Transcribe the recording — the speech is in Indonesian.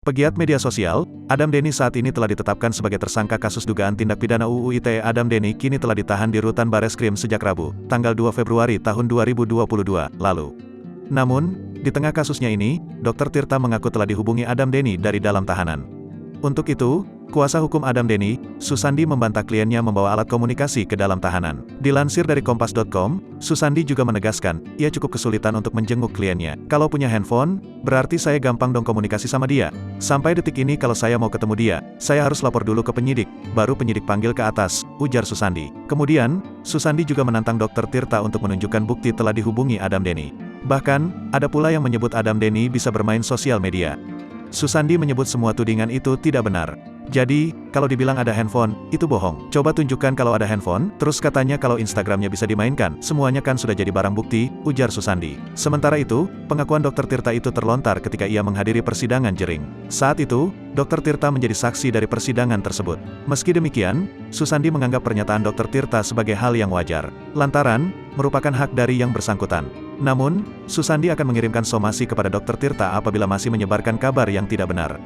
Pegiat media sosial, Adam Denny saat ini telah ditetapkan sebagai tersangka kasus dugaan tindak pidana UU ITE. Adam Denny kini telah ditahan di rutan Bareskrim sejak Rabu, tanggal 2 Februari tahun 2022 lalu. Namun, di tengah kasusnya ini, Dr. Tirta mengaku telah dihubungi Adam Denny dari dalam tahanan. Untuk itu, kuasa hukum Adam Denny, Susandi membantah kliennya membawa alat komunikasi ke dalam tahanan. Dilansir dari Kompas.com, Susandi juga menegaskan, ia cukup kesulitan untuk menjenguk kliennya. Kalau punya handphone, berarti saya gampang dong komunikasi sama dia. Sampai detik ini kalau saya mau ketemu dia, saya harus lapor dulu ke penyidik, baru penyidik panggil ke atas, ujar Susandi. Kemudian, Susandi juga menantang Dr. Tirta untuk menunjukkan bukti telah dihubungi Adam Denny. Bahkan, ada pula yang menyebut Adam Denny bisa bermain sosial media. Susandi menyebut semua tudingan itu tidak benar. Jadi, kalau dibilang ada handphone, itu bohong. Coba tunjukkan kalau ada handphone, terus katanya kalau Instagramnya bisa dimainkan, semuanya kan sudah jadi barang bukti, ujar Susandi. Sementara itu, pengakuan Dr. Tirta itu terlontar ketika ia menghadiri persidangan jering. Saat itu, Dr. Tirta menjadi saksi dari persidangan tersebut. Meski demikian, Susandi menganggap pernyataan Dr. Tirta sebagai hal yang wajar, lantaran merupakan hak dari yang bersangkutan. Namun, Susandi akan mengirimkan somasi kepada Dr. Tirta apabila masih menyebarkan kabar yang tidak benar.